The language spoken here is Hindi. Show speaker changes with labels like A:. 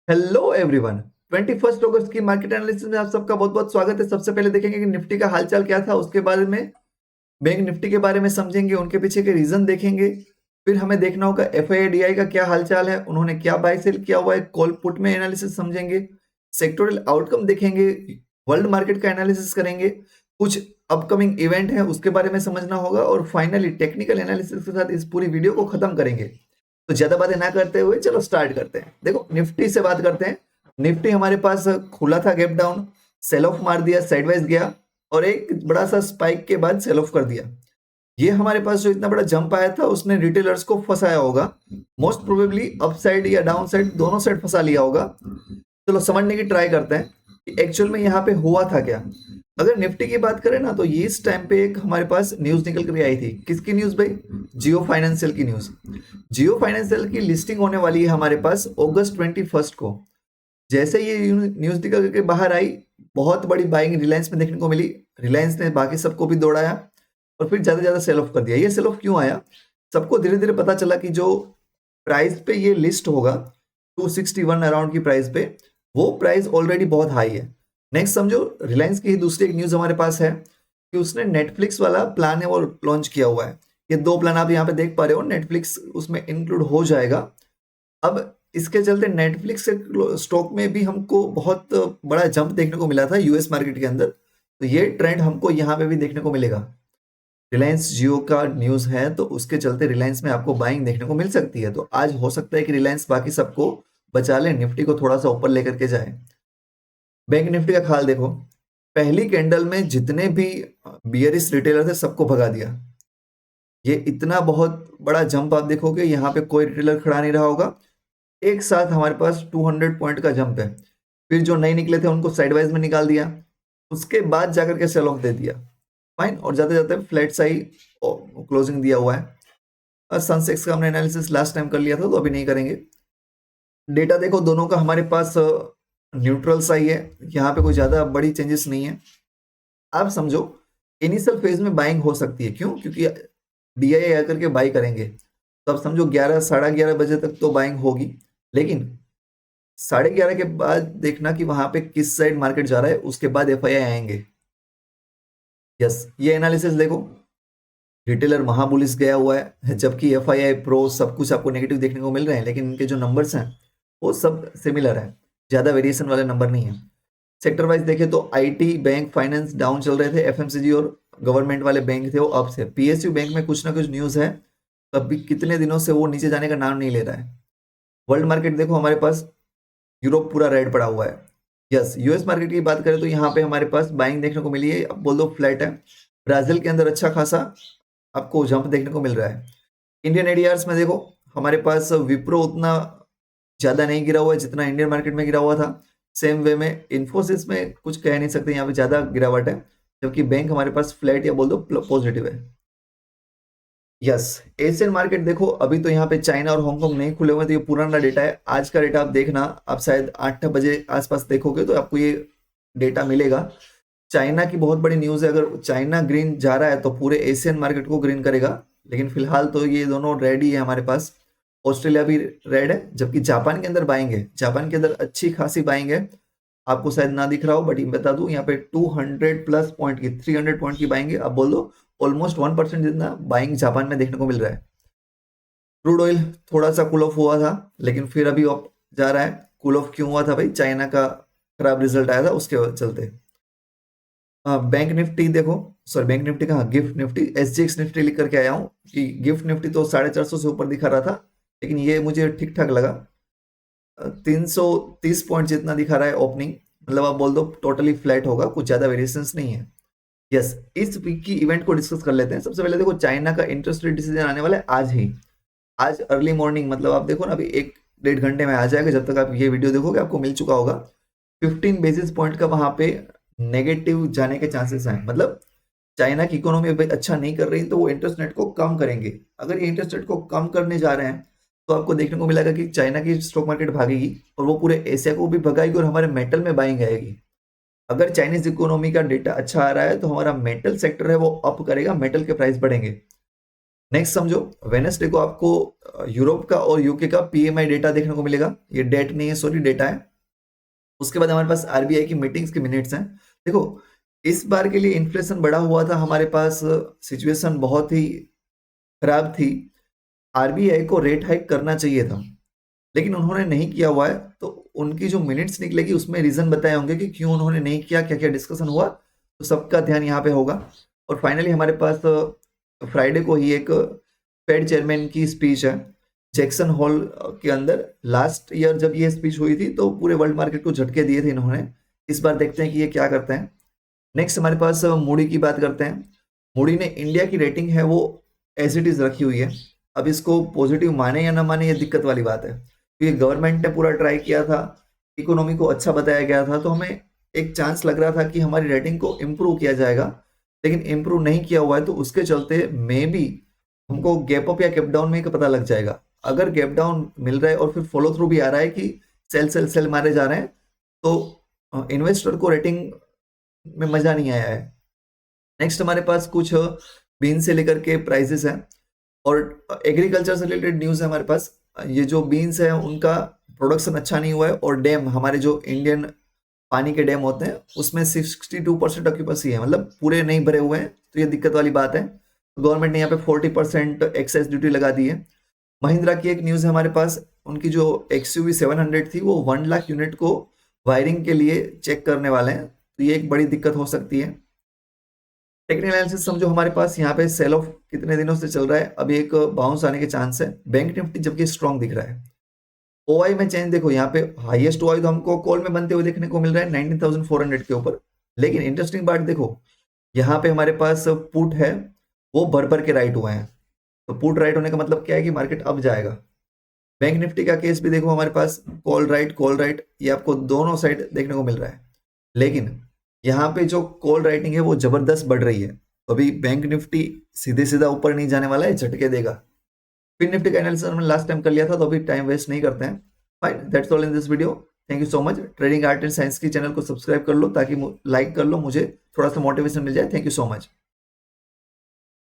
A: Hello everyone. 21 अगस्त की मार्केट एनालिसिस में आप सबका बहुत बहुत स्वागत है। सबसे पहले देखेंगे कि निफ्टी का हालचाल क्या था, उसके बारे में बैंक निफ्टी के बारे में समझेंगे, उनके पीछे के रीजन देखेंगे। फिर हमें देखना होगा एफआईआई का क्या हालचाल है, उन्होंने क्या बाय सेल किया हुआ है, कॉल पुट में एनालिसिस समझेंगे, सेक्टोरल आउटकम देखेंगे, वर्ल्ड मार्केट का एनालिसिस करेंगे, कुछ अपकमिंग इवेंट है उसके बारे में समझना होगा और फाइनली टेक्निकल एनालिसिस के साथ इस पूरी वीडियो को खत्म करेंगे। तो ज्यादा बातें ना करते हुए चलो स्टार्ट करते हैं। देखो निफ्टी से बात करते हैं। निफ्टी हमारे पास खुला था गैप डाउन, सेल ऑफ मार दिया, साइडवाइज गया और एक बड़ा सा स्पाइक के बाद सेल ऑफ कर दिया। ये हमारे पास जो इतना बड़ा जंप आया था उसने रिटेलर्स को फंसाया होगा, मोस्ट प्रोबेबली अप साइड या डाउन साइड दोनों साइड फंसा लिया होगा। चलो समझने की ट्राई करते हैं कि एक्चुअल में यहाँ पे हुआ था क्या। अगर निफ्टी की बात करें ना तो ये इस टाइम पे एक हमारे पास न्यूज निकल कर आई थी। किसकी न्यूज भाई? जियो फाइनेंशियल की न्यूज। जियो फाइनेंशियल की लिस्टिंग होने वाली है हमारे पास अगस्त 21 को। जैसे ये न्यूज निकल करके बाहर आई, बहुत बड़ी बाइंग रिलायंस में देखने को मिली। रिलायंस ने बाकी सबको भी दौड़ाया और फिर ज्यादा ज्यादा सेल ऑफ कर दिया। ये सेल ऑफ क्यों आया? सबको धीरे धीरे पता चला कि जो प्राइस पे ये लिस्ट होगा 261 अराउंड की प्राइस पे, वो प्राइस ऑलरेडी बहुत हाई है। नेक्स्ट समझो, रिलायंस की ही दूसरी एक न्यूज हमारे पास है कि उसने नेटफ्लिक्स वाला प्लान है वो लॉन्च किया हुआ है। ये दो प्लान आप यहाँ पे देख पा रहे हो, नेटफ्लिक्स उसमें इंक्लूड हो जाएगा। अब इसके चलते नेटफ्लिक्स के स्टॉक में भी हमको बहुत बड़ा जंप देखने को मिला था यूएस मार्केट के अंदर। तो ये ट्रेंड हमको यहाँ पे भी देखने को मिलेगा। रिलायंस जियो का न्यूज है तो उसके चलते रिलायंस में आपको बाइंग देखने को मिल सकती है। तो आज हो सकता है कि रिलायंस बाकी सबको बचा ले, निफ्टी को थोड़ा सा ऊपर लेकर के जाए। बैंक निफ्टी का हाल देखो, पहली कैंडल में जितने भी बियरिश रिटेलर थे सबको भगा दिया। ये इतना बहुत बड़ा जंप आप देखोगे, यहाँ पे कोई रिटेलर खड़ा नहीं रहा होगा। एक साथ हमारे पास 200 पॉइंट का जंप है। फिर जो नए निकले थे उनको साइडवाइज में निकाल दिया, उसके बाद जाकर के सेल ऑफ दे दिया। फाइन, और जाते जाते फ्लैट सा ही क्लोजिंग दिया हुआ है। सनसेक्स का हमने एनालिसिस लास्ट टाइम कर लिया था तो अभी नहीं करेंगे। डेटा देखो दोनों का हमारे पास न्यूट्रल सा ही है, यहाँ पे कोई ज्यादा बड़ी चेंजेस नहीं है। आप समझो इनिशियल फेज में बाइंग हो सकती है, क्यों? क्योंकि डीआई आकर के बाई करेंगे तो अब समझो 11 11:30 बजे तक तो बाइंग होगी। लेकिन 11:30 के बाद देखना कि वहां पे किस साइड मार्केट जा रहा है, उसके बाद एफआईआई आएंगे। यस, ये एनालिसिस देखो, रिटेलर महाबुलिस गया हुआ है जबकि एफआईआई प्रो सब कुछ आपको नेगेटिव देखने को मिल रहे हैं, लेकिन इनके जो नंबर्स हैं वो सब सिमिलर है, ज्यादा वेरिएशन वाले नंबर नहीं है। सेक्टर वाइज देखे तो आईटी, बैंक, फाइनेंस डाउन चल रहे थे, एफएमसीजी और गवर्नमेंट वाले बैंक थे वो अप से। पीएसयू बैंक में कुछ ना कुछ न्यूज है, तब कितने दिनों से वो नीचे जाने का नाम नहीं ले रहा है। वर्ल्ड मार्केट देखो हमारे पास, यूरोप पूरा रेड पड़ा हुआ है। यस, यूएस मार्केट की बात करें तो यहाँ पे हमारे पास बाइंग देखने को मिली है, अब बोल दो फ्लैट है। ब्राजील के अंदर अच्छा खासा आपको जंप देखने को मिल रहा है। इंडियन एडीआर्स में देखो हमारे पास विप्रो उतना ज्यादा नहीं गिरा हुआ है जितना इंडियन मार्केट में गिरा हुआ था। सेम वे में इन्फोसिस में कुछ कह नहीं सकते, यहाँ पे ज्यादा गिरावट है, जबकि बैंक हमारे पास फ्लैट या बोल दो पॉजिटिव है। यस, एशियन मार्केट देखो, अभी तो यहाँ पे चाइना और हांगकांग नहीं खुले हुए, तो ये पुराना डेटा है। आज का डेटा आप देखना, आप शायद 8 बजे आसपास देखोगे तो आपको ये डेटा मिलेगा। चाइना की बहुत बड़ी न्यूज है, अगर चाइना ग्रीन जा रहा है तो पूरे एशियन मार्केट को ग्रीन करेगा। लेकिन फिलहाल तो ये दोनों रेड ही है हमारे पास। ऑस्ट्रेलिया भी रेड है, जबकि जापान के अंदर बाइंग है, जापान के अंदर अच्छी खासी बाइंग है। आपको शायद ना दिख रहा हो बट ये बता दूं, यहाँ पे 200 प्लस पॉइंट की, 300 पॉइंट की बाइंग है। अब बोल दो ऑलमोस्ट 1% जितना बाइंग जापान में देखने को मिल रहा है। क्रूड ऑयल थोड़ा सा कूल ऑफ हुआ था, लेकिन फिर अभी अप जा रहा है। कूल ऑफ क्यों हुआ था भाई? चाइना का खराब रिजल्ट आया था उसके चलते। बैंक निफ्टी देखो, सॉरी बैंक निफ्टी कहाँ, गिफ्ट निफ्टी, एसजीएक्स निफ्टी लिख करके आया हूँ कि गिफ्ट निफ्टी तो 450 से ऊपर दिखा रहा था, लेकिन ये मुझे ठीक ठाक लगा। 330 पॉइंट जितना दिखा रहा है ओपनिंग, मतलब आप बोल दो टोटली फ्लैट होगा, कुछ ज्यादा वेरिएशंस नहीं है। यस, इस वीक की इवेंट को डिस्कस कर लेते हैं। सबसे पहले देखो चाइना का इंटरेस्ट रेट डिसीजन आने वाला है आज ही, आज अर्ली मॉर्निंग, मतलब आप देखो ना अभी 1 1.5 घंटे में आ जाएगा। जब तक आप ये वीडियो देखोगे आपको मिल चुका होगा। 15 बेसिस पॉइंट का वहां पे नेगेटिव जाने के चांसेस हैं, मतलब चाइना की इकोनॉमी अभी अच्छा नहीं कर रही तो वो इंटरेस्ट रेट को कम करेंगे। अगर ये इंटरेस्ट रेट को कम करने जा रहे हैं तो आपको देखने को मिलेगा कि चाइना की स्टॉक मार्केट भागेगी और वो पूरे एशिया को भी भगाएगी और हमारे मेटल में बाइंग आएगी। अगर चाइनीज इकोनॉमी का डेटा अच्छा आ रहा है तो हमारा मेटल सेक्टर है वो अप करेगा, मेटल के प्राइस बढ़ेंगे। नेक्स्ट समझो, वेडनेसडे को आपको यूरोप का और यूके का पीएमआई डेटा देखने को मिलेगा। ये डेट नहीं है, सॉरी, डेटा है। उसके बाद हमारे पास आरबीआई की मीटिंग्स के मिनट्स हैं। देखो, इस बार के लिए इन्फ्लेशन बढ़ा हुआ था हमारे पास, सिचुएशन बहुत ही खराब थी। आरबीआई को रेट हाइक करना चाहिए था, लेकिन उन्होंने नहीं किया हुआ है। तो उनकी जो मिनट्स निकलेगी उसमें रीजन बताए होंगे कि क्यों उन्होंने नहीं किया, क्या क्या डिस्कशन हुआ, तो सबका ध्यान यहाँ पे होगा। और फाइनली हमारे पास फ्राइडे को ही एक फेड चेयरमैन की स्पीच है जैक्सन हॉल के अंदर। लास्ट ईयर जब ये स्पीच हुई थी तो पूरे वर्ल्ड मार्केट को झटके दिए थे इन्होंने। इस बार देखते हैं कि ये क्या करते हैं। नेक्स्ट हमारे पास मूडी की बात करते हैं। मूडी ने इंडिया की रेटिंग है वो एज इट इज रखी हुई है। अब इसको पॉजिटिव माने या ना माने, ये दिक्कत वाली बात है, क्योंकि गवर्नमेंट ने पूरा ट्राई किया था, इकोनॉमी को अच्छा बताया गया था, तो हमें एक चांस लग रहा था कि हमारी रेटिंग को इम्प्रूव किया जाएगा, लेकिन इम्प्रूव नहीं किया हुआ है। तो उसके चलते मे बी हमको गैप अप या गैप डाउन में पता लग जाएगा। अगर गैप डाउन मिल रहा है और फिर फॉलो थ्रू भी आ रहा है कि सेल सेल सेल मारे जा रहे हैं, तो इन्वेस्टर को रेटिंग में मजा नहीं आया है। नेक्स्ट हमारे पास कुछ बीन से लेकर के प्राइसेस हैं और एग्रीकल्चर से रिलेटेड न्यूज़ है हमारे पास। ये जो बीन्स है उनका प्रोडक्शन अच्छा नहीं हुआ है, और डैम, हमारे जो इंडियन पानी के डैम होते हैं उसमें 62% ऑक्यूपेंसी है, मतलब पूरे नहीं भरे हुए हैं। तो ये दिक्कत वाली बात है। गवर्नमेंट ने यहाँ पे 40% एक्साइज ड्यूटी लगा दी है। महिंद्रा की एक न्यूज़ है हमारे पास, उनकी जो XUV 700 थी वो 1 लाख यूनिट को वायरिंग के लिए चेक करने वाले हैं, तो ये एक बड़ी दिक्कत हो सकती है। टेक्निकल एनालिसिस समझो, हमारे पास यहाँ पे सेल ऑफ कितने दिनों से चल रहा है, अभी एक बाउंस आने के चांस है। बैंक निफ्टी जबकि स्ट्रॉन्ग दिख रहा है। ओआई में चेंज देखो, यहाँ पे हाईएस्ट ओआई तो हमको कॉल में बनते हुए देखने को मिल रहा है 19,400 के ऊपर। लेकिन इंटरेस्टिंग बात देखो, यहाँ पे हमारे पास पुट है वो भर भर के राइट हुए हैं। तो पुट राइट होने का मतलब क्या है कि मार्केट अब जाएगा। बैंक निफ्टी का केस भी देखो, हमारे पास कॉल राइट, ये आपको दोनों साइड देखने को मिल रहा है। लेकिन यहाँ पे जो कॉल राइटिंग है वो जबरदस्त बढ़ रही है। तो अभी बैंक निफ्टी सीधे सीधा ऊपर नहीं जाने वाला है, झटके देगा। फिर निफ्टी का एनालिसिस हमने लास्ट टाइम कर लिया था, तो अभी टाइम वेस्ट नहीं करते हैं। Fine, that's all in this video. Thank you so much. Trading art and science की चैनल को सब्सक्राइब कर लो, ताकि लाइक कर लो, मुझे थोड़ा सा मोटिवेशन मिल जाए। Thank you so much.